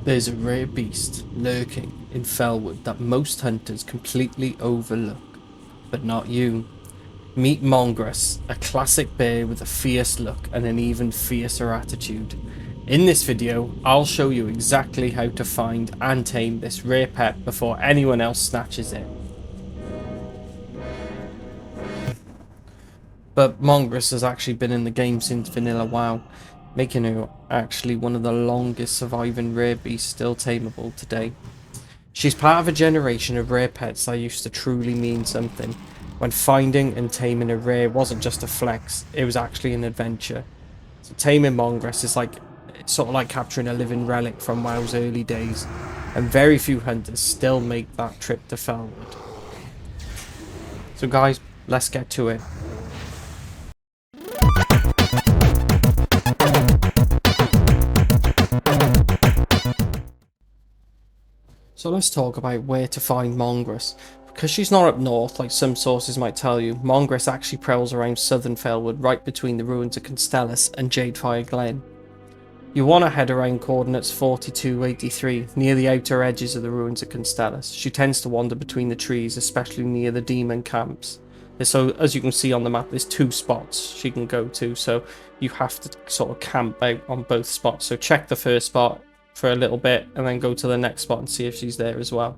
There's a rare beast lurking in Felwood that most hunters completely overlook, but not you. Meet Mongress, a classic bear with a fierce look and an even fiercer attitude. In this video, I'll show you exactly how to find and tame this rare pet before anyone else snatches it. But Mongress has actually been in the game since Vanilla WoW, making her actually one of the longest surviving rare beasts still tameable today. She's part of a generation of rare pets that used to truly mean something, when finding and taming a rare wasn't just a flex, it was actually an adventure. So taming Mongress is it's sort of like capturing a living relic from WoW's early days, and very few hunters still make that trip to Felwood. So guys, let's get to it. So let's talk about where to find Mongress. Because she's not up north, like some sources might tell you, Mongress actually prowls around southern Felwood, right between the Ruins of Constellas and Jadefire Glen. You want to head around coordinates 4283, near the outer edges of the Ruins of Constellas. She tends to wander between the trees, especially near the demon camps. So as you can see on the map, there's two spots she can go to, so you have to sort of camp out on both spots. So check the first spot for a little bit and then go to the next spot and see if she's there as well.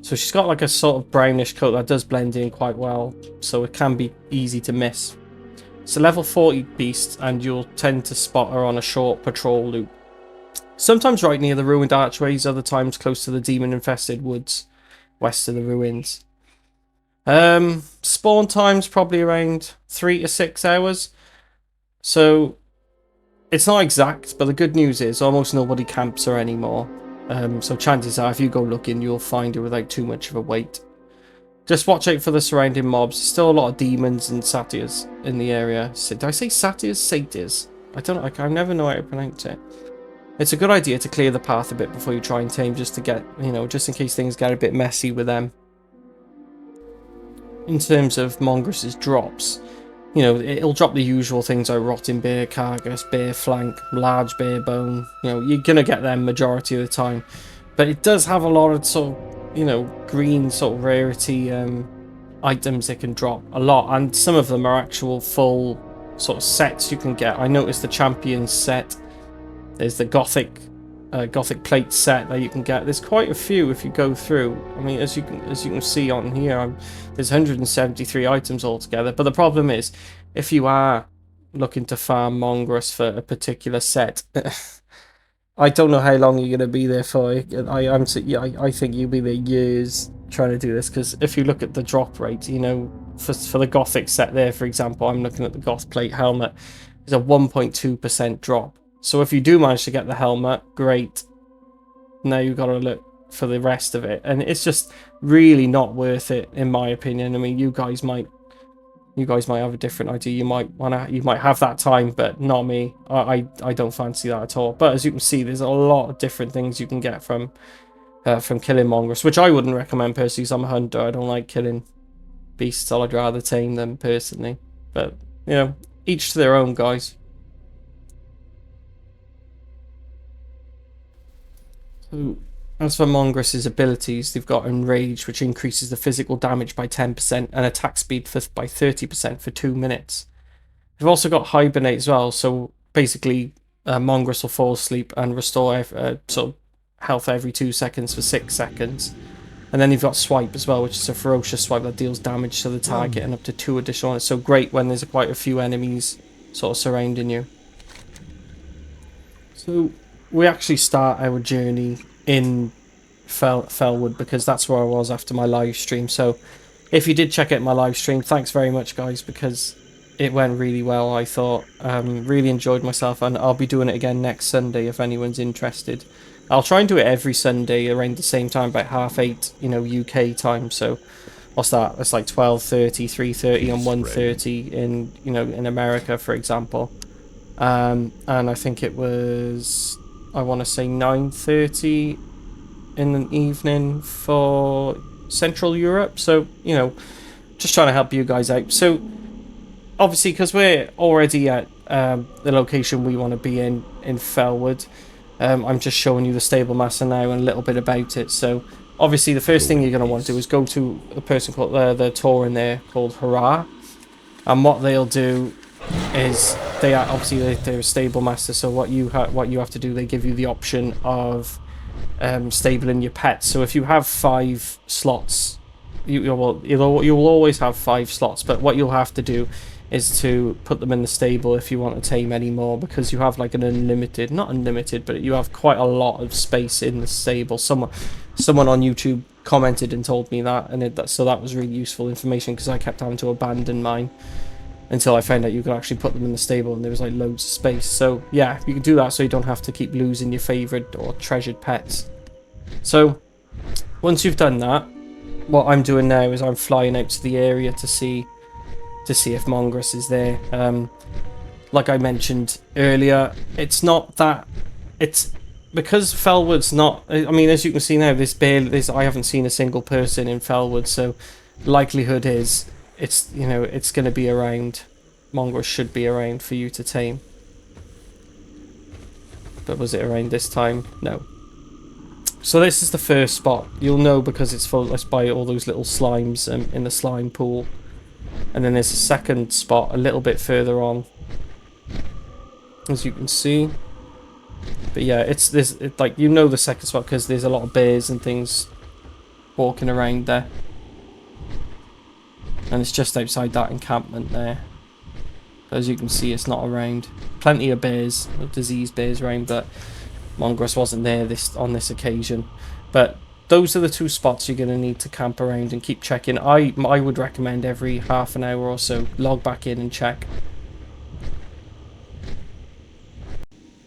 So she's got like a sort of brownish coat that does blend in quite well, so it can be easy to miss. It's a level 40 beast and you'll tend to spot her on a short patrol loop. Sometimes right near the ruined archways, other times close to the demon infested woods west of the ruins. Spawn time's probably around 3 to 6 hours, so it's not exact, but the good news is almost nobody camps her anymore. So chances are if you go looking, you'll find her without too much of a wait. Just watch out for the surrounding mobs. There's still a lot of demons and satyrs in the area. Did I say satyrs? Satyrs. I don't know. I never know how to pronounce it. It's a good idea to clear the path a bit before you try and tame, just to get, just in case things get a bit messy with them. In terms of Mongress's drops, it'll drop the usual things like rotting bear carcass, bear flank, large bear bone. You're gonna get them majority of the time, but it does have a lot of sort of, green sort of rarity items it can drop a lot, and some of them are actual full sort of sets you can get. I noticed the champion set. There's the gothic plate set that you can get. There's quite a few if you go through. I mean, as you can see on here, there's 173 items altogether. But the problem is, if you are looking to farm Mongress for a particular set, I don't know how long you're going to be there for. I think you'll be there years trying to do this, because if you look at the drop rate, for the gothic set there, for example, I'm looking at the goth plate helmet. There's a 1.2% drop. So if you do manage to get the helmet, great. Now you've got to look for the rest of it, and it's just really not worth it, in my opinion. I mean, you guys might have a different idea. You might have that time, but not me. I don't fancy that at all. But as you can see, there's a lot of different things you can get from killing Mongress, which I wouldn't recommend personally, because I'm a hunter. I don't like killing beasts. I'd rather tame them personally. But each to their own, guys. So, as for Mongress's abilities, they've got Enrage, which increases the physical damage by 10% and attack speed by 30% for 2 minutes. They've also got Hibernate as well, so basically Mongress will fall asleep and restore sort of health every 2 seconds for 6 seconds. And then you've got Swipe as well, which is a ferocious swipe that deals damage to the target and up to 2 additional. It's so great when there's quite a few enemies sort of surrounding you. So we actually start our journey in Felwood, because that's where I was after my live stream. So if you did check out my live stream, thanks very much, guys, because it went really well. I thought really enjoyed myself, and I'll be doing it again next Sunday if anyone's interested. I'll try and do it every Sunday around the same time, about 8:30 UK time. So what's that? It's like 12:30, 3:30 and 1:30 in America, for example. And I think it was, I want to say 9:30 in the evening for Central Europe. So, just trying to help you guys out. So, obviously, because we're already at the location we want to be in Felwood, I'm just showing you the stable master now and a little bit about it. So obviously the first thing you're going to want to do is go to a person called the Tor in there called Hurrah, and what they'll do is they're a stable master. So what you have to do, they give you the option of stabling your pets. So if you have 5 slots, you'll always have 5 slots, but what you'll have to do is to put them in the stable if you want to tame any more, because you have like an unlimited, not unlimited, but you have quite a lot of space in the stable. Someone on YouTube commented and told me that, and so that was really useful information, because I kept having to abandon mine until I found out you could actually put them in the stable and there was like loads of space. So yeah, you can do that so you don't have to keep losing your favorite or treasured pets. So once you've done that, what I'm doing now is I'm flying out to the area to see if Mongress is there. Like I mentioned earlier, it's because Felwood's not, I mean, as you can see now, I haven't seen a single person in Felwood, so likelihood is it's going to be around. Mongress should be around for you to tame. But was it around this time? No. So this is the first spot. You'll know because it's by all those little slimes in the slime pool. And then there's a second spot a little bit further on, as you can see. But yeah, it's like, you know, the second spot because there's a lot of bears and things walking around there. And it's just outside that encampment there. As you can see, it's not around. Plenty of bears, diseased bears around, but Mongress wasn't there on this occasion. But those are the 2 spots you're going to need to camp around and keep checking. I would recommend every half an hour or so, log back in and check.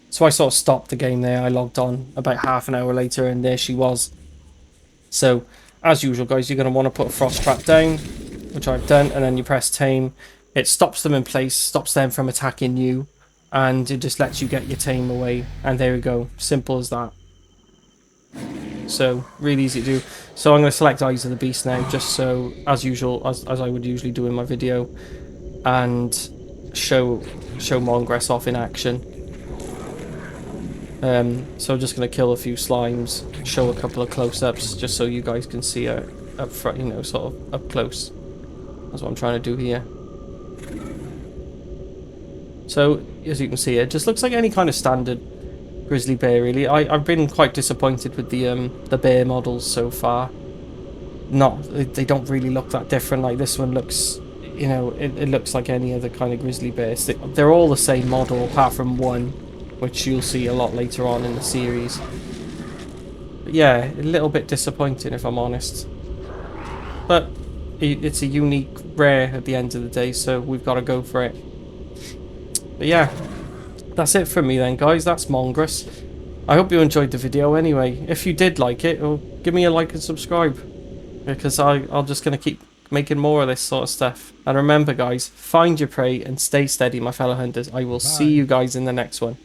So I sort of stopped the game there. I logged on about half an hour later and there she was. So as usual, guys, you're going to want to put a frost trap down, which I've done, and then you press tame. It stops them in place, stops them from attacking you, and it just lets you get your tame away. And there we go, simple as that. So really easy to do. So I'm going to select Eyes of the Beast now, just so, as usual, as I would usually do in my video, and show Mongress off in action. So I'm just going to kill a few slimes, show a couple of close-ups, just so you guys can see her up front, you know, sort of up close. That's what I'm trying to do here. So as you can see, it just looks like any kind of standard grizzly bear, really. I've been quite disappointed with the bear models so far. They don't really look that different. Like this one looks, you know, it looks like any other kind of grizzly bear. They're all the same model apart from one, which you'll see a lot later on in the series. But yeah, a little bit disappointing if I'm honest. But it's a unique rare at the end of the day, so we've got to go for it. But yeah, that's it from me then, guys. That's Mongress. I hope you enjoyed the video anyway. If you did like it, well, give me a like and subscribe, because I'm just going to keep making more of this sort of stuff. And remember, guys, find your prey and stay steady, my fellow hunters. I will see you guys in the next one.